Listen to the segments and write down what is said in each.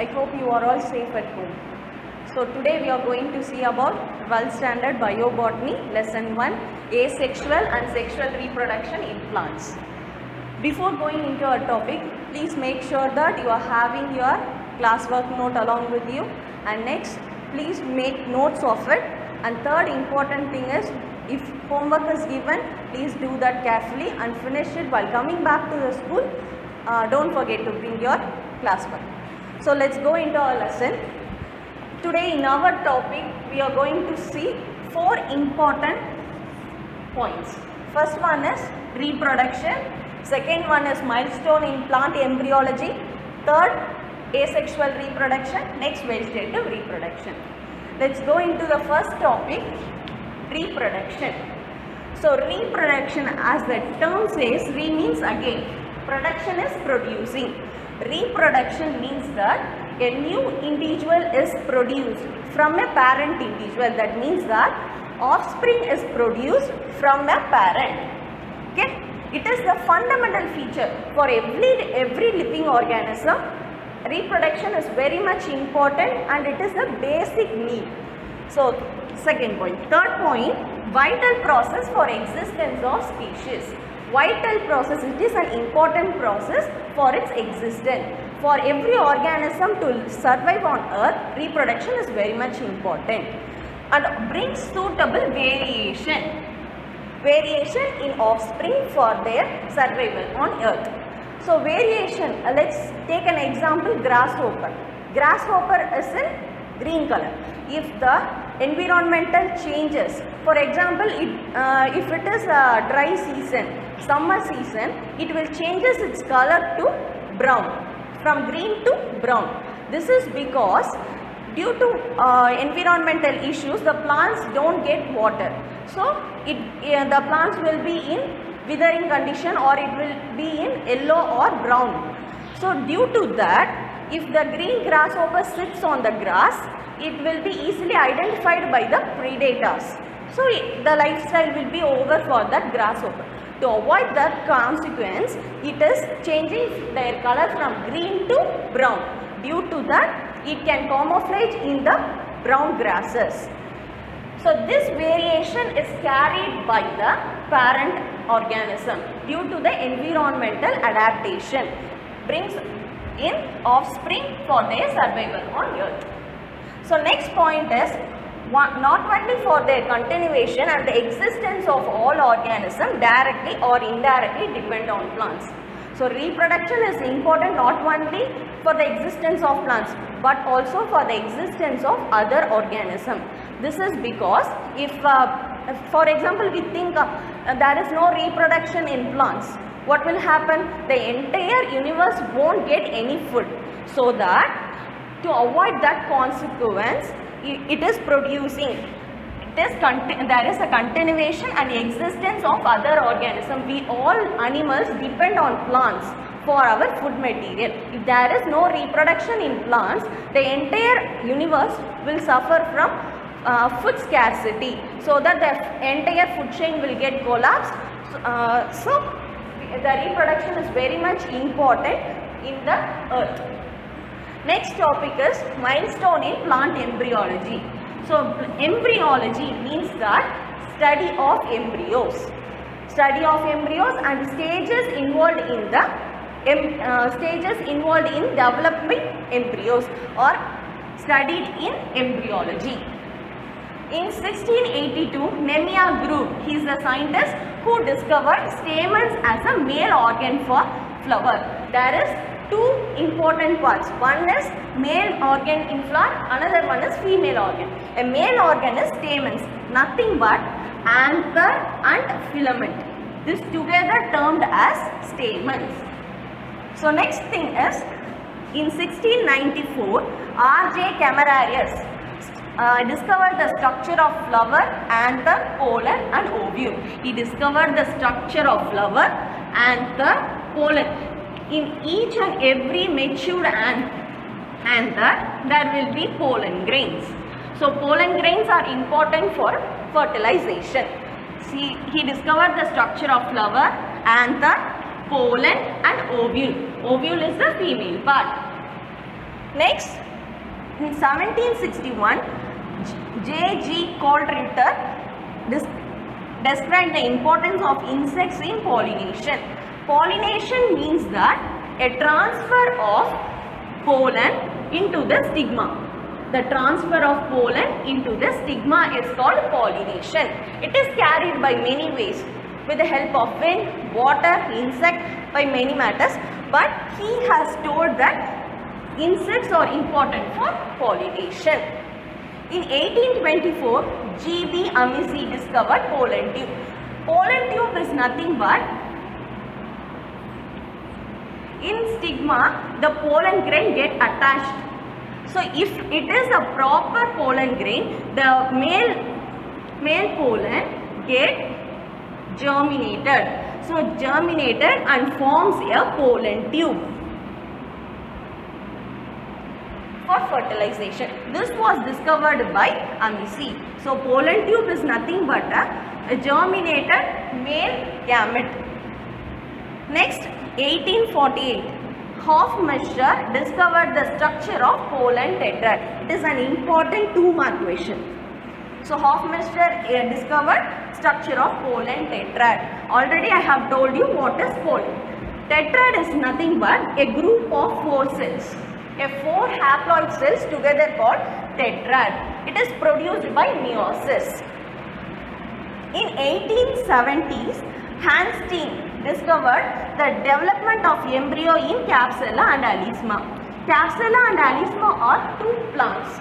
I hope you are all safe at home. So today we are going to see about 12th standard biobotany lesson 1, asexual and sexual reproduction in plants. Before going into our topic, please make sure that you are having your classwork note along with you, and next please make notes of it, and third important thing is, if homework is given, please do that carefully and finish it while coming back to the school. Don't forget to bring your classwork. So let's go into our lesson. Today in our topic we are going to see 4 important points. First one is reproduction, second one is milestone in plant embryology, third asexual reproduction, next vegetative reproduction. Let's go into the first topic, reproduction. So reproduction, as the term says, re means again, production is producing. Reproduction means that a new individual is produced from a parent individual. That means that offspring is produced from a parent. Okay, it is the fundamental feature for every living organism. Reproduction is very much important and it is a basic need. So second point. Third point, vital process for existence of species. Vital process, it is an important process for its existence. For every organism to survive on earth, reproduction is very much important and brings suitable variation in offspring for their survival on earth. So variation, let's take an example, grasshopper. Grasshopper is in green color. If the environmental changes, for example, if it is a dry season, summer season, it will changes its color to brown, from green to brown. This is because due to environmental issues, the plants don't get water. So the plants will be in withering condition, or it will be in yellow or brown. So due to that, if the green grasshopper sits on the grass, it will be easily identified by the predators. So the lifestyle will be over for that grasshopper. To avoid that consequence, it is changing their color from green to brown. Due to that, it can camouflage in the brown grasses. So this variation is carried by the parent organism due to the environmental adaptation, brings in offspring for their survival on earth. So next point is, not only for their continuation and the existence of all organisms directly or indirectly depend on plants. So reproduction is important not only for the existence of plants but also for the existence of other organisms. This is because if for example we think there is no reproduction in plants, what will happen? The entire universe won't get any food. So that to avoid that consequence, it is producing. There is a continuation and existence of other organisms. We all animals depend on plants for our food material. If there is no reproduction in plants, the entire universe will suffer from food scarcity, so that the entire food chain will get collapsed. So the reproduction is very much important in the earth. Next topic is milestone in plant embryology. So embryology means that study of embryos. Study of embryos and stages involved in developing embryos or studied in embryology. In 1682, Nemia Grove, he is the scientist who discovered stamens as a male organ for flower. There is 2 important parts. One is male organ in flower, another one is female organ. A male organ is stamens, nothing but anther and filament. This together termed as stamens. So next thing is, in 1694, R.J. Camerarius discovered the structure of flower, anther, pollen and ovule. He discovered the structure of flower, anther, pollen. In each and every matured anther, there will be pollen grains. So pollen grains are important for fertilization. See, he discovered the structure of flower, anther, pollen and ovule. Ovule is the female part. Next, in 1761, J.G. Coleridge described the importance of insects in pollination. Pollination means that a transfer of pollen into the stigma. The transfer of pollen into the stigma is called pollination. It is carried by many ways, with the help of wind, water, insect, by many matters. But he has told that insects are important for pollination. In 1824, G.B. Amici discovered pollen tube. Pollen tube is nothing but in stigma the pollen grain get attached. So if it is a proper pollen grain, the male pollen get germinated. So germinated and forms a pollen tube for fertilization. This was discovered by Amici. So pollen tube is nothing but a germinated male gamete. Next, 1848, Hofmeister discovered the structure of pollen tetrad. It is an important 2-mark question. So Hofmeister discovered structure of pollen tetrad. Already I have told you what is pollen. Tetrad is nothing but a group of 4 cells. A 4 haploid cells together called tetrad. It is produced by meiosis. In 1870s, Hans Steen discovered the development of embryo in Capsella and Alisma. Capsella and Alisma are 2 plants.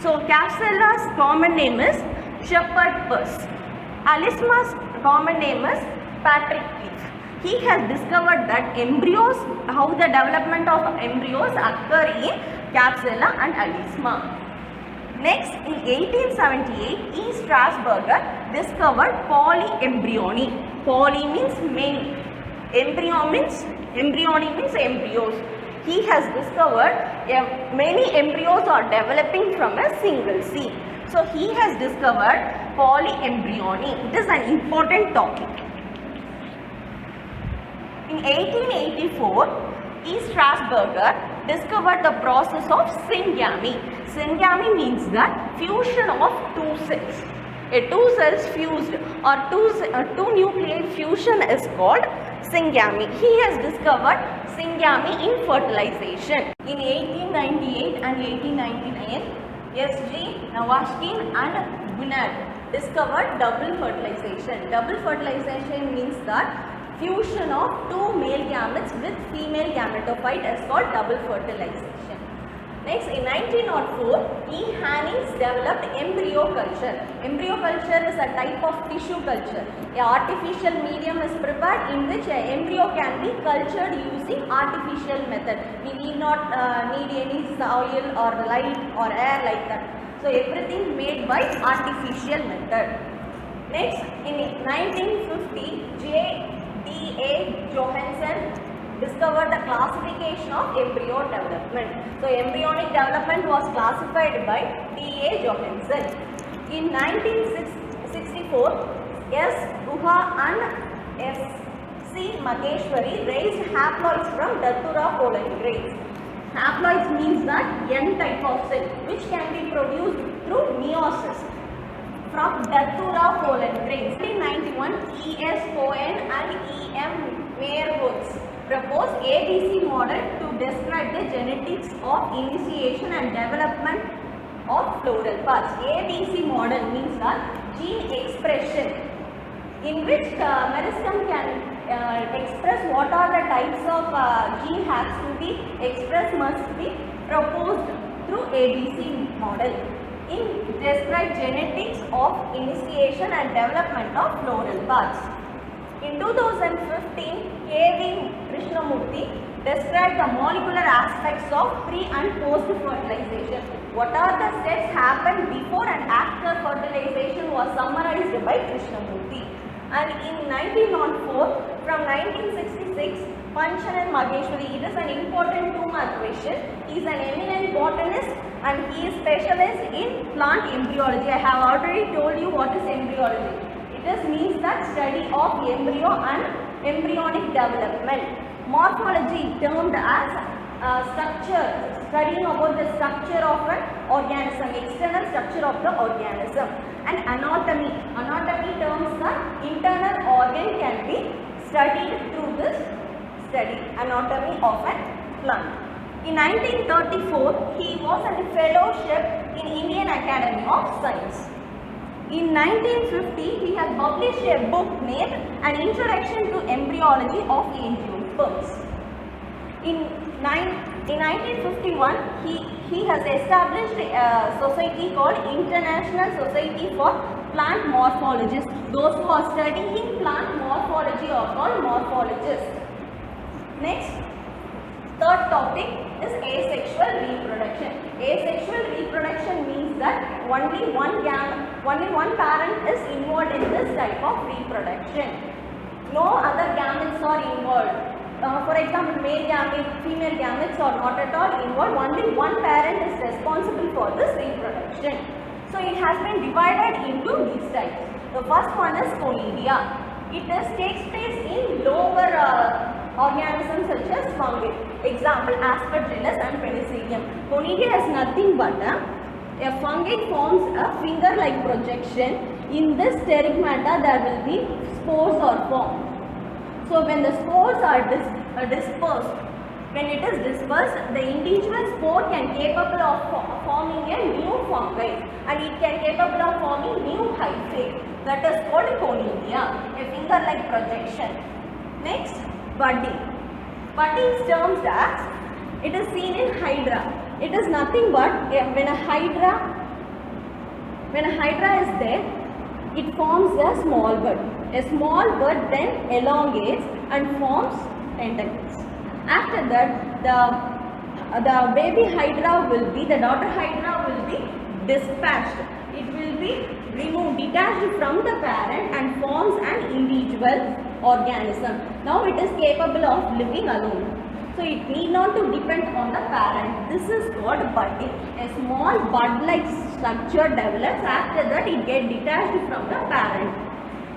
So Capsella's common name is shepherd purse. Alisma's common name is Patrick leaf. He has discovered that embryos, how the development of embryos occur in Capsella and Alisma. Next, in 1878, E. Strasburger discovered polyembryony. Poly means many. Embryony means embryos. He has discovered many embryos are developing from a single seed. So he has discovered polyembryony. It is an important topic. In 1884, E. Strasburger discovered the process of syngamy. Syngamy means that fusion of 2 cells. A 2 cells fused or 2 nuclei fusion is called syngamy. He has discovered syngamy in fertilization. In 1898 and 1899, S.G. Navashkin and Gunnar discovered double fertilization. Double fertilization means that fusion of 2 male gametes with female gametophyte is called double fertilization. Next, in 1904, E. Hannings developed embryo culture. Embryo culture is a type of tissue culture. An artificial medium is prepared in which an embryo can be cultured using artificial method. We need not need any soil or light or air like that. So everything made by artificial method. Next, in 1950, J.D.A. Johansen discovered the classification of embryo development. So embryonic development was classified by D.A. Johansen. In 1964, S. Guha and S.C. Maheshwari raised haploids from Datura pollen grains. Haploids means that N type of cell which can be produced through meiosis from Datura pollen grains. In 1991, E.S. Cohen and E.M. Meyerowitz proposed ABC model to describe the genetics of initiation and development of floral parts. ABC model means that gene expression in which meristem can express what are the types of gene has to be expressed must be proposed through ABC model in describe genetics of initiation and development of floral parts. In 2015, K.V. Krishnamurthy described the molecular aspects of pre and post fertilization. What are the steps happened before and after fertilization was summarized by Krishnamurthy. And in 1904, from 1966, Panchan and Maheshwari, it is an important 2-mark question. He is an eminent botanist and he is specialized in plant embryology. I have already told you what is embryology. It means that study of embryo and embryonic development. Morphology termed as structure, studying about the structure of an organism, external structure of the organism. And anatomy. Anatomy terms the internal organ can be studied through this study, anatomy of a plant. In 1934, he was a fellowship in Indian Academy of Science. In 1950, he has published a book named An Introduction to Embryology of Angiosperms. In 1951, he has established a society called International Society for Plant Morphologists. Those who are studying plant morphology are called morphologists. Next, third topic is asexual reproduction. Asexual reproduction means that only one parent is involved in this type of reproduction. No other gametes are involved. For example, male gametes, female gametes are not at all involved. Only one parent is responsible for this reproduction. So it has been divided into these types. The first one is conidia. It takes place in lower organisms such as fungi. Example, Aspergillus and Penicillium. Conidia is nothing but a fungi forms a finger-like projection. In this sterigmata, there will be spores or formed. So when the spores are dispersed, when it is dispersed, the individual spore can capable of forming a new fungi, and it can capable of forming new hyphae. That is called conidia, a finger-like projection. Next, budding. Budding is termed as, it is seen in hydra. It is nothing but when a hydra is there, it forms a small bud. A small bud then elongates and forms tentacles. After that, the baby hydra will be, the daughter hydra will be dispatched. It will be removed, detached from the parent and forms an individual organism. Now it is capable of living alone. So it need not to depend on the parent. This is called budding. A small bud-like structure develops. After that, it gets detached from the parent.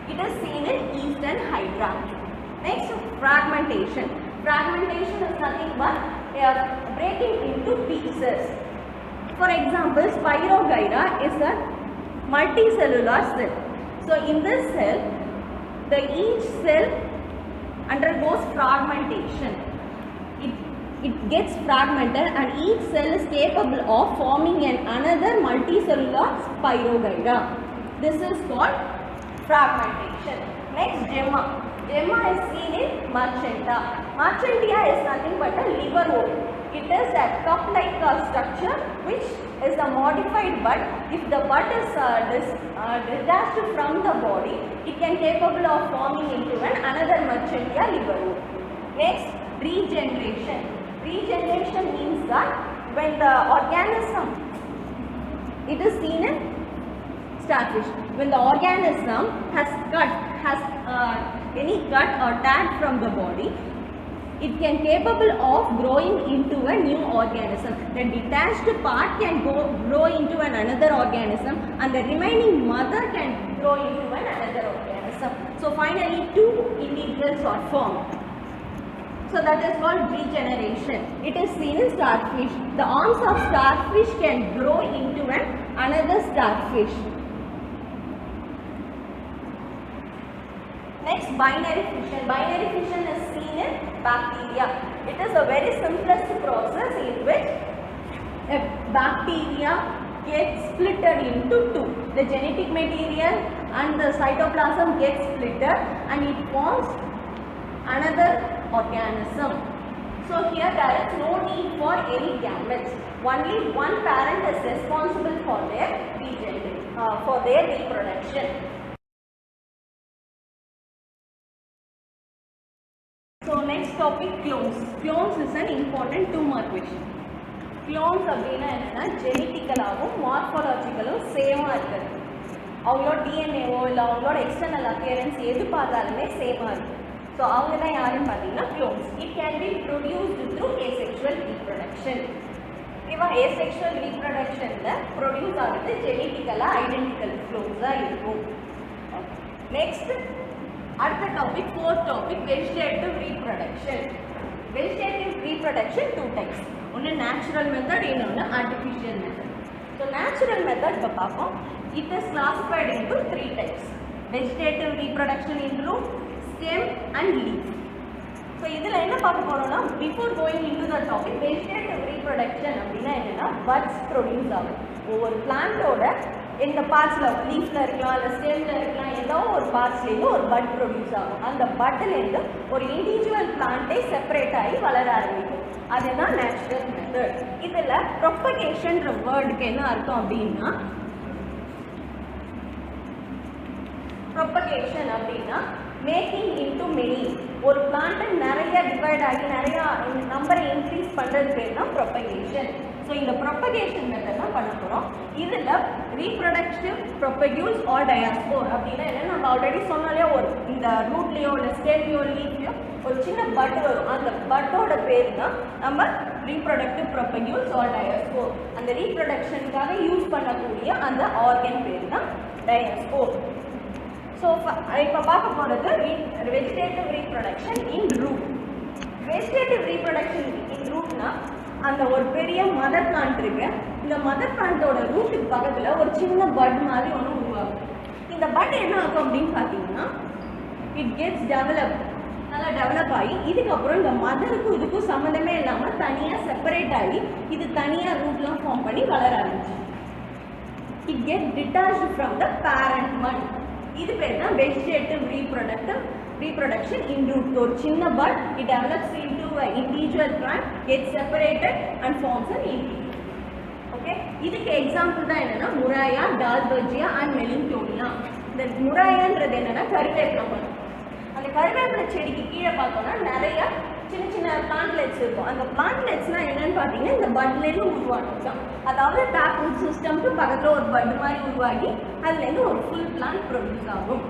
It is seen in eastern hydra. Next, fragmentation. Fragmentation is nothing but breaking into pieces. For example, Spirogyra is a multicellular cell. So in this cell, each cell undergoes fragmentation. It gets fragmented and each cell is capable of forming another multicellular Spirogyra. This is called fragmentation. Next, gemma. Gemma is seen in Marchantia. Marchantia is nothing but a liverwort. It is a cup-like structure which is a modified bud. If the bud is detached from the body, it can capable of forming into another Marchantia liverwort. Next, regeneration. Regeneration means that when the organism, it is seen in starfish. When the organism has any cut or tag from the body, it can capable of growing into a new organism. The detached part can grow into another organism, and the remaining mother can grow into another organism. So finally, two individuals are formed. So that is called regeneration. It is seen in starfish. The arms of starfish can grow into another starfish. Next, binary fission. Binary fission is seen in bacteria. It is a very simplest process in which a bacteria gets splitted into two. The genetic material and the cytoplasm gets splitted and it forms another organism. So here there is no need for any gametes. Only one parent is responsible for their reproduction. So next topic, clones. Clones is an important 2-mark question. Clones அப்படினா என்ன, ஜெனட்டிக்கலாவும் மார்ஃபாலஜிக்கலும் சேமா இருக்குது. அவங்களோட டிஎன்ஏவோ இல்லை அவங்களோட external appearance எது பார்த்தாலுமே சேமா இருக்குது. ஸோ அவங்க தான் யாருன்னு பார்த்தீங்கன்னா clones. It can be produced through asexual reproduction. ஓகேவா, asexual reproductionல ப்ரொடியூஸ் ஆகுது ஜெனட்டிக்கலாக ஐடென்டிக்கல் clones-ஆக இருக்கும். நெக்ஸ்ட் அடுத்த topic, 4th topic, vegetative reproduction. Vegetative reproduction two types. One natural method, another artificial method. So natural method it is classified into three types. Vegetative reproduction include stem and leaf. So இதில் என்ன பார்க்க போறோம்னா before going into the topic vegetative reproduction அப்படினா என்னன்னா buds produce ஆகும். ஒவ்வொரு பிளான்ட்டோட இந்த பார்ட்ஸ்ல லீஃப்ல இருக்கலாம் இல்ல ஸ்டெம்ல இருக்கலாம் ஏதோ ஒரு பார்ட்ஸ்ல இருந்து ஒரு bud produce ஆகும். அந்த budல இருந்து ஒரு இண்டிவிஜுவல் பிளான்ட்டே செப்பரேட் ஆகி வளர ஆரம்பிக்கும். அதுதான் நேச்சுரல் மெத்தட். இதுல ப்ரொபகேஷன்ன்ற வேர்டுக்கு என்ன அர்த்தம் அப்படின்னா propagation அப்படினா making into many ஒரு plant நிறைய டிவைட் ஆகி நிறைய நம்பரை இன்க்ரீஸ் பண்றதுக்கு பேர் தான் propagation. ஸோ இந்த propagation மெத்தட் தான் பண்ண போறோம். இதுல reproductive propagules or diaspore அப்படின்னா என்ன நம்ம ஆல்ரெடி சொன்னாலே ஒரு இந்த ரூட்லயோ இல்ல ஸ்டெம்லயோ லீஃப்லயோ ஒரு சின்ன பட் வரும். அந்த பட்டோட பேர் தான் நம்ம reproductive propagules or diaspore. அந்த ரீப்ரொடக்ஷனுக்காக யூஸ் பண்ணக்கூடிய அந்த ஆர்கன் பேர் தான் diaspore. So, இப்போ பார்க்க போகிறது vegetative reproduction in root. Vegetative reproduction in rootனா அந்த ஒரு பெரிய மதர் பிளான்ட் இருக்கு. இந்த மதர் பிளான்ட்டோட ரூட்டுக்கு பக்கத்தில் ஒரு சின்ன பட் மாதிரி ஒன்று உருவாகும். இந்த பட் என்ன ஆகும் அப்படின்னு பார்த்தீங்கன்னா இட் கெட்ஸ் டெவலப் நல்லா டெவலப் ஆகி இதுக்கப்புறம் இந்த மதருக்கும் இதுக்கும் சம்மந்தமே இல்லாமல் தனியாக செப்பரேட் ஆகி இது தனியாக ரூட்லாம் ஃபார்ம் பண்ணி வளர ஆரம்பிச்சு. It get detached from the parent மட். இது பேர் தான் vegetative reproduction in root. ஒரு சின்ன bud it develops into an individual plant, gets separated and forms an individual. Okay, இதுக்கு எக்ஸாம்பிள் தான் என்னன்னா முராயா, டால்பர்ஜியா அண்ட் மெலிங்டோனியா. இந்த முராயான்றது என்னன்னா கருவேப்பிலை மரம். அந்த கருவேப்பிலை செடிக்கு கீழே பார்த்தோம்னா நிறைய சின்ன சின்ன பிளான்ட்லெட்ஸ் இருக்கும். அந்த பிளான்ட்லெட்ஸ்லாம் என்னன்னு பார்த்தீங்கன்னா இந்த பட்லேருந்து உருவானது தான். அதாவது டேப் சிஸ்டம்க்கு பக்கத்தில் ஒரு பட் மாதிரி உருவாகி அதுலேருந்து ஒரு ஃபுல் பிளான்ட் ப்ரொடியூஸ் ஆகும்.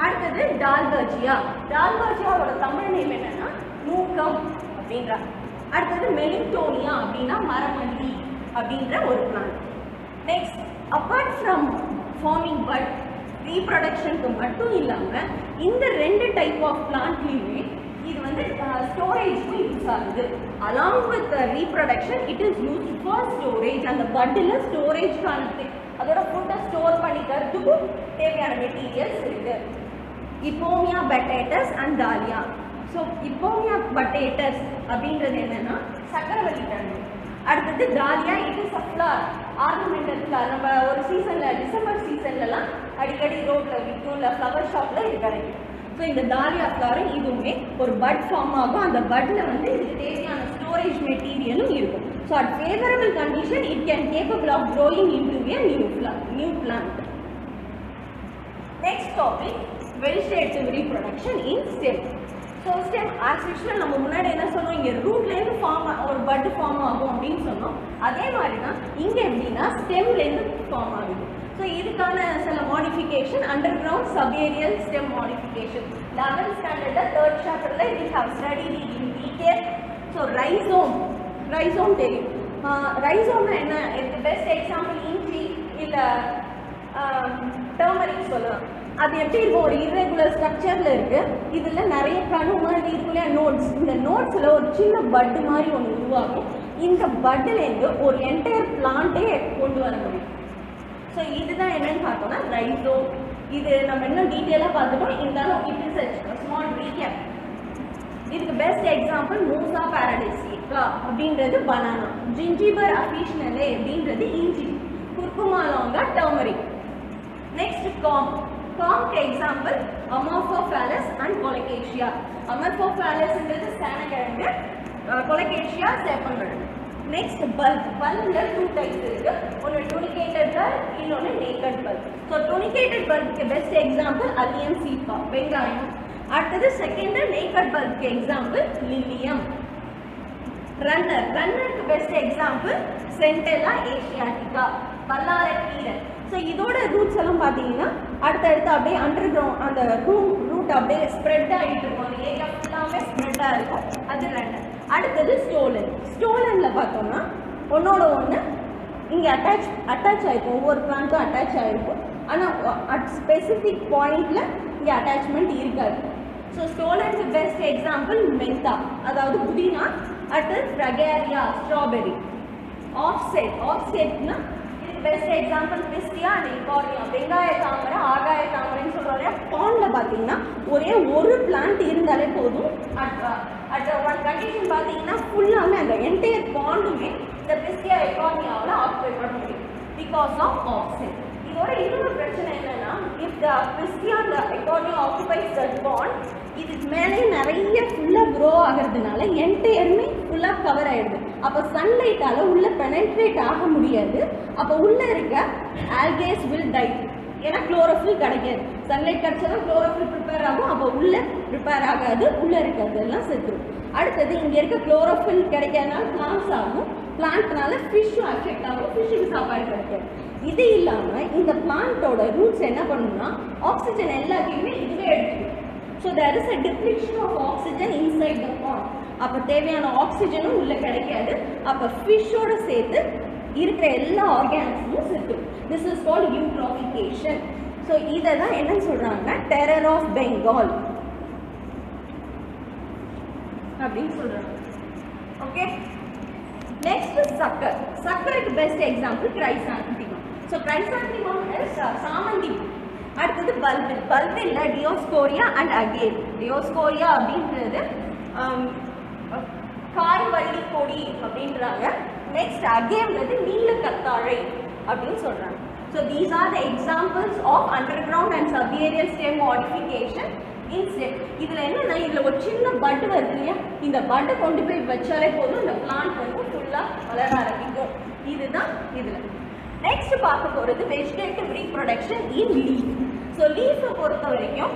அடுத்தது டால்பர்ஜியா. டால்பர்ஜியாவோட தமிழ் நேம் என்னன்னா நூக்கம் அப்படின்றாங்க. அடுத்தது மெலிங்டோனியா அப்படின்னா மரமல்லி அப்படின்ற ஒரு plant. Next apart from farming but ரீப்ரொடக்ஷனுக்கு மட்டும் இல்லாமல் இந்த ரெண்டு டைப் ஆஃப் பிளான்ட்லையுமே இது வந்து ஸ்டோரேஜ்க்கு யூஸ் ஆகுது. Along with reproduction it is used for storage. அந்த பட்டில் ஸ்டோரேஜ்க்கான அதோட ஃபுட்டை ஸ்டோர் பண்ணிக்கிறதுக்கும் தேவையான மெட்டீரியல்ஸ் இருக்கு. இப்போமியா பட்டேட்டஸ் அண்ட் டாலியா. ஸோ இப்போமியா பட்டேட்டஸ் அப்படின்றது என்னன்னா சக்கரவள்ளி கிழங்கு. அடுத்தது dahlia it is a flower ornamental flower. நம்ம ஒரு சீசனில் டிசம்பர் சீசன்லலாம் அடிக்கடி ரோட்டில் விற்கும் இல்லை ஃப்ளவர் ஷாப்பில் இது கிடைக்கும். ஸோ இந்த டாலியா ஃப்ளவர் இதுவுமே ஒரு பட் ஃபார்ம் ஆகும். அந்த பட்டில் வந்து இதுக்கு தேவையான ஸ்டோரேஜ் மெட்டீரியலும் இருக்கும். So at favourable condition it can capable of growing into a new plant. Next topic vegetative reproduction in stem. So stem as usual நம்ம முன்னாடி என்ன சொன்னோம் இங்கே ரூட்லேருந்து ஒரு பட் ஃபார்ம் ஆகும் அப்படின்னு சொன்னோம். அதே மாதிரி தான் இங்கே எப்படின்னா ஸ்டெம்லேருந்து ஃபார்ம் ஆகுது. ஸோ இதுக்கான சில modification underground subaerial stem modification 11th ஸ்டாண்டர்டில் 3rd சாப்டரில் we have studied in detail. So rhizome தெரியும். ரைசோம்னா என்ன? இதுக்கு பெஸ்ட் எக்ஸாம்பிள் இஞ்சி இல்லை டர்மரிக் சொல்லலாம். அது எப்படி இருக்கும்? ஒரு இர்ரெகுலர் ஸ்ட்ரக்சரில் இருக்குது. இதில் நிறைய கணு மாதிரி இருக்கும் இல்லையா நோட்ஸ். இந்த நோட்ஸில் ஒரு சின்ன பட்டு மாதிரி ஒன்று உருவாகும். இந்த பட்டுலேருந்து ஒரு என்டையர் பிளான்ட்டே கொண்டு வர முடியும். ஸோ இதுதான் என்னன்னு பார்த்தோம்னா ரைசோம். இது நம்ம இன்னும் டீட்டெயிலாக பார்த்துட்டோம். இருந்தாலும் it is a small recap. இதுக்கு பெஸ்ட் எக்ஸாம்பிள் மூசா பாரடைசிகா அப்படின்றது பனானா, ஜிஞ்சிபர் அஃபிஷனலே அப்படின்றது இஞ்சி, குர்குமா லாங்கா டர்மரிக். நெக்ஸ்ட் காம்க்கு எக்ஸாம்பிள் அமார்ஃபோஃபாலஸ் அண்ட் கொலகேஷியா. அமார்ஃபோஃபாலஸ்ன்றது சேனக்கிழங்கு, கொலகேஷியா சேப்பங்கிழங்கு. நெக்ஸ்ட் பல்பில் 2 டைப்ஸ் இருக்கு. ஒன்று டூனிகேட்டட் பல்ப், இன்னொன்று நேக்கட் பல்ப். ஸோ டூனிகேட்டட் பல்புக்கு பெஸ்ட் எக்ஸாம்பிள் அலியம் சீப்பா வெங்காயம். அடுத்தது செகண்ட் நேக்கட் பல்புக்கு எக்ஸாம்பிள் லில்லியம். ரன்னருக்கு பெஸ்ட் எக்ஸாம்பிள் சென்டெல்லா ஏஷியாட்டிகா வல்லாரக்கீரை. ஸோ இதோட ரூட்ஸ் எல்லாம் பார்த்தீங்கன்னா அடுத்தடுத்து அப்படியே அண்டர் கிரவுண்ட் அந்த ரூட் அப்படியே ஸ்ப்ரெட் ஆகிட்டு இருக்கும். அந்த ஏரியா ஃபுல்லாமே ஸ்ப்ரெட்டாக இருக்கும். அது ரன்னர். அடுத்தது ஸ்டோலனில் பார்த்தோம்னா ஒன்றோட ஒன்று இங்கே அட்டாச் ஆகிருக்கும். ஒவ்வொரு பிளான்ட்டும் அட்டாச் ஆகிருக்கும். ஆனால் அட் ஸ்பெசிஃபிக் பாயிண்டில் இங்கே அட்டாச்மெண்ட் இருக்காது. ஸோ ஸ்டோலன்ஸ் பெஸ்ட் எக்ஸாம்பிள் மென்தா, அதாவது புதினா. அடுத்து ஃப்ரகேரியா ஸ்ட்ராபெரி. ஆஃப்செட்னா இதுக்கு பெஸ்ட் எக்ஸாம்பிள் பிஸ்டியா அண்ட் இகார்னியா. வெங்காய தாமரை, ஆகாய தாமரைன்னு சொல்கிறோம். பாண்டில் பார்த்தீங்கன்னா ஒரே ஒரு பிளான்ட் இருந்தாலே போதும். அட் ஒன் கண்டிஷன் பார்த்தீங்கன்னா ஃபுல்லாமே அந்த என்டையர் பாண்டுமே இந்த பிஸ்டியா எகார்னியாவில் ஆக்குபை பண்ண முடியும் பிகாஸ் ஆஃப் ஆஃப்செட். இதோட இன்னொரு பிரச்சனை என்னன்னா, இஃப் த பிஸ்டியா அந்த எகார்னியா ஆக்குபைஸ் தட் பாண்ட், இதுக்கு மேலே நிறைய ஃபுல்லாக க்ரோ ஆகிறதுனால என்டையருமே ஃபுல்லாக கவர் ஆகிடுது. அப்போ சன்லைட்டால் உள்ளே பெனட்ரேட் ஆக முடியாது. அப்போ உள்ளே இருக்க ஆல்கேஸ் வில் டை. ஏன்னா குளோரோஃபில் கிடைக்காது. சன்லைட் கிடைச்சா குளோரோஃபில் ப்ரிப்பேர் ஆகும். அப்போ உள்ளே ப்ரிப்பேர் ஆகாது, உள்ளே இருக்கிறதெல்லாம் செத்துரும். அடுத்தது இங்கே இருக்க குளோரோஃபில் கிடைக்காதனால பிளான்ஸ் ஆகும். பிளான்ட்னால ஃபிஷ்ஷும் அஃபெக்ட் ஆகும், ஃபிஷ்ஷுக்கு சாப்பாடு கிடைக்காது. இது இல்லாமல் இந்த பிளான்ட்டோட ரூட்ஸ் என்ன பண்ணுன்னா ஆக்சிஜன் எல்லாத்தையுமே இதுவே எடுத்துக்கும். So there is a depletion of oxygen inside the pond. அப்போ தேவையான ஆக்சிஜனும் உள்ளே கிடைக்காது. அப்போ ஃபிஷ்ஷோட சேர்த்து இருக்கிற எல்லா ஆர்கானிசமும் செத்துரும். This is called eutrophication. So இதை தான் என்னன்னு சொல்கிறாங்கன்னா டெரர் ஆஃப் பெங்கால் அப்படின்னு சொல்கிறாங்க. Okay, next sucker. சக்கருக்கு best example chrysanthemum. So chrysanthemum is சாமந்தி. அடுத்தது பல்பில். பல்பில் டியோஸ்கோரியா அண்ட் அகேல். டியோஸ்கோரியா அப்படின்றது காய்வள்ளி கொடி அப்படின்றாங்க. நெக்ஸ்ட் அகேல்ன்றது நீல கத்தாழை அப்படின்னு சொல்கிறாங்க. So these are the examples of underground and subaerial stem modification in stem. இதில் என்னென்னா, இதில் ஒரு சின்ன பட்டு வருது இல்லையா, இந்த பட்டை கொண்டு போய் வச்சாலே போதும் இந்த பிளான்ட் வந்து ஃபுல்லாக வளர ஆரம்பிக்கும். இதுதான் இதில். நெக்ஸ்ட் பார்க்க போகிறது vegetative reproduction in leaf. So லீஃபை பொறுத்த வரைக்கும்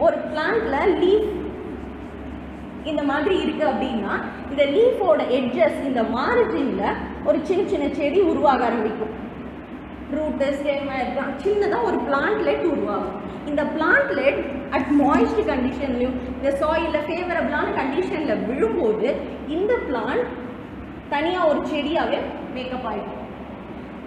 ஒரு பிளான்ட்டில் லீஃப் இந்த மாதிரி இருக்குது அப்படின்னா இந்த லீஃபோட எட்ஜஸ், இந்த மார்ஜினில் ஒரு சின்ன சின்ன செடி உருவாக ஆரம்பிக்கும். ரூட்டு ஸ்டெம் எல்லாம் சின்னதாக ஒரு பிளான்ட்லெட் உருவாகும். இந்த பிளான்ட்லெட் அட் மாய்ஸ்ட் கண்டிஷன்லையும் இந்த சாயிலில் ஃபேவரபிளான கண்டிஷனில் விழும்போது இந்த பிளான்ட் தனியாக ஒரு செடியாகவே மேக்கப் ஆகிடும்.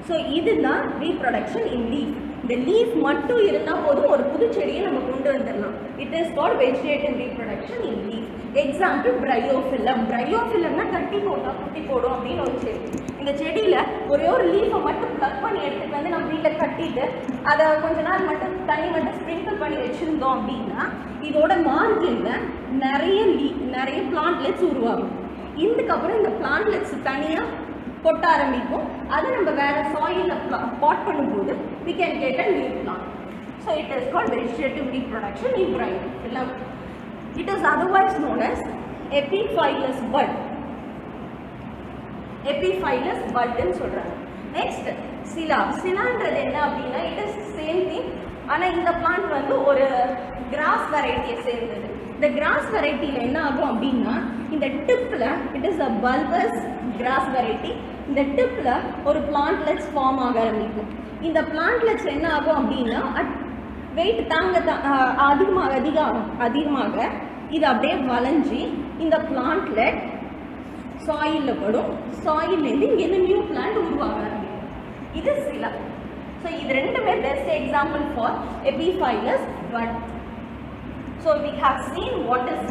ஸோ இதுதான் ரீப்ரொடக்ஷன் இன் லீஃப். இந்த லீஃப் மட்டும் இருந்தால் போதும், ஒரு புது செடியை நம்ம கொண்டு வந்துடலாம். It is called vegetative reproduction in leaf. Example Bryophyllum. பிரையோஃபில்லம்னா கட்டி போட்டால் குட்டி போடும் அப்படின்னு ஒரு செடி. இந்த செடியில் ஒரே ஒரு லீஃபை மட்டும் ப்ளக் பண்ணி எடுத்துகிட்டு வந்து நம்ம வீட்டில் கட்டிட்டு அதை கொஞ்ச நாள் மட்டும் தண்ணி மட்டும் ஸ்ப்ரிங்கிள் பண்ணி வச்சுருந்தோம் அப்படின்னா இதோட மார்ஜினில் நிறைய பிளான்ட்லெட்ஸ் உருவாகும். இதுக்கப்புறம் இந்த பிளான்ட்லெட்ஸ் தனியாக கொட்ட ஆரம்பிக்கும். அதை நம்ம வேறு சாயிலில் பாட் பண்ணும்போது we can get a new plant. So it is called vegetative reproduction in bryophyllum. It is otherwise known as epiphyllous bud. Epiphyllous bud ன்னு சொல்கிறாங்க. நெக்ஸ்ட் சிலா. சிலான்றது என்ன அப்படின்னா இட் இஸ் சேம் திங். ஆனால் இந்த பிளான்ட் வந்து ஒரு கிராஸ் வெரைட்டியை சேர்ந்தது. இந்த கிராஸ் வெரைட்டியில் என்ன ஆகும் அப்படின்னா இந்த டிப்பில் it is a பல்பஸ் cross variety. இந்த டிப்பில் ஒரு பிளான்ட்லெட்ஸ் ஃபார்ம் ஆக ஆரம்பிக்கும். இந்த பிளான்ட்லெட்ஸ் என்ன ஆகும் அப்படின்னா வெயிட் அதிகமாக இது அப்படியே வளைஞ்சி இந்த பிளான்ட்லெட் சாயிலில் படும். சாயிலேருந்து இங்கேருந்து நியூ பிளான்ட் உருவாக ஆரம்பிக்கும். இது சில. ஸோ இது ரெண்டுமே best example for epiphyllous but. So we have seen what is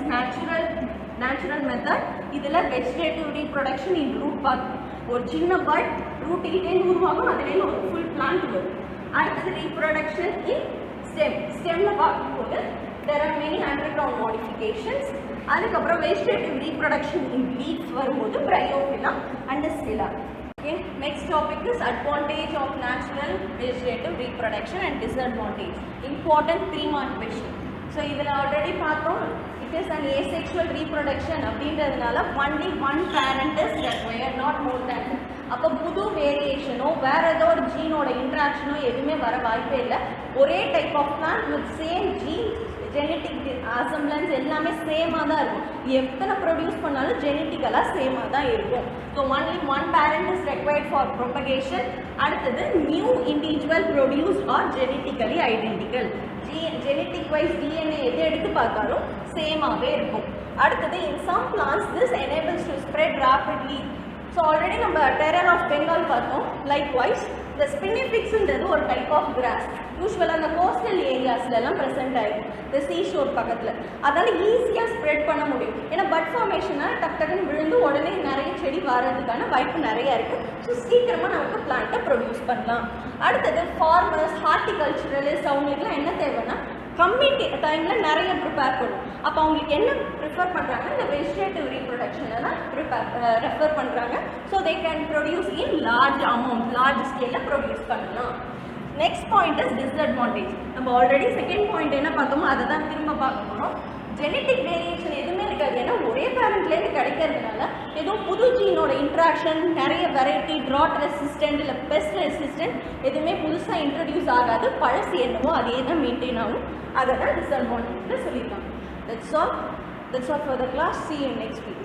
natural method. இதில் வெஜிடேட்டிவ் ரீப்ரொடக்ஷன் இன் ரூட் பார்த்து ஒரு சின்ன பட் ரூட் இல்லேருந்து உருவாகும், அதுலேருந்து ஒரு ஃபுல் பிளான்ட் வரும். அடுத்தது ரீப்ரொடக்ஷன் இன் ஸ்டெம். ஸ்டெம்மில் பார்க்கும்போது there are many underground modifications. அதுக்கப்புறம் வெஜிடேட்டிவ் ரீப்ரொடக்ஷன் இன் லீஃப் வரும்போது பிரையோஃபில்லா அண்ட் சிலா. Okay, next topic is advantage of natural vegetative reproduction and disadvantage. Important 3-mark question. So இதில் ஆல்ரெடி பார்த்தோம் it is an asexual reproduction அப்படின்றதுனால only one parent is required, not more than. அப்போ புது வேரியேஷனோ வேறு ஏதோ ஒரு ஜீனோட இன்ட்ராக்ஷனோ எதுவுமே வர வாய்ப்பே இல்லை. ஒரே type of plant with same gene genetic resemblance எல்லாமே சேமாக தான் இருக்கும். எத்தனை ப்ரொடியூஸ் பண்ணாலும் ஜெனட்டிக்கலாக சேமாக தான் இருக்கும். So only one parent is required for propagation. அடுத்தது new individual produced are genetically identical. Genetic wise DNA எது எடுத்து பார்த்தாலும் சேமாகவே இருக்கும். அடுத்தது in some plants this enables to spread rapidly. So already நம்ம டெரர் ஆஃப் பெங்கால் பார்த்தோம். லைக் வைஸ் இந்த ஸ்பினிஃபிக்ஸ்ன்றது ஒரு டைப் ஆஃப் கிராஸ். யூஸ்வலாக அந்த கோஸ்டல் ஏரியாஸ்லாம் ப்ரெசென்ட் ஆகிடும், இந்த சீஷோர் பக்கத்தில். அதனால் ஈஸியாக ஸ்ப்ரெட் பண்ண முடியும். ஏன்னா பட் ஃபார்மேஷனால் டக் டக்குன்னு விழுந்து உடனே நிறைய செடி வர்றதுக்கான வாய்ப்பு நிறையா இருக்குது. ஸோ சீக்கிரமாக நமக்கு பிளான்ட்டை ப்ரொடியூஸ் பண்ணலாம். அடுத்தது ஃபார்மர்ஸ், ஹார்டிகல்ச்சரலிஸ்ட், அவங்களுக்குலாம் என்ன தேவைன்னா கம்மி டைமில் நிறைய ப்ரிப்பேர் பண்ணும். அப்போ அவங்களுக்கு என்ன ப்ரிஃபர் பண்ணுறாங்க, இந்த வெஜிடேட்டிவ் ரீப்ரொடக்ஷனில் தான் ரெஃபர் பண்ணுறாங்க. So they can produce in large amount, large ஸ்கேலில் ப்ரொடியூஸ் பண்ணலாம். Next point is disadvantage. நம்ம ஆல்ரெடி செகண்ட் பாயிண்ட் என்ன பார்த்தோமோ அதை தான் திரும்ப பார்க்க போகிறோம். ஜெனட்டிக் வேரியேஷன் எதுவுமே இருக்காது. ஏன்னா ஒரே பேரண்ட்லேருந்து கிடைக்கிறதுனால எதுவும் புது ஜீனோட இன்ட்ராக்ஷன், நிறைய வெரைட்டி, ட்ராட் ரெசிஸ்டன்ட் இல்லை பெஸ்ட் ரெசிஸ்டன்ட் எதுவுமே புதுசாக இன்ட்ரடியூஸ் ஆகாது. பழசு என்னவோ அதே தான் மெயின்டைன் ஆகும். அதை தான் டிஸ்அட்வான்டேஜ்னு சொல்லியிருக்காங்க. That's all for the class. See you next week.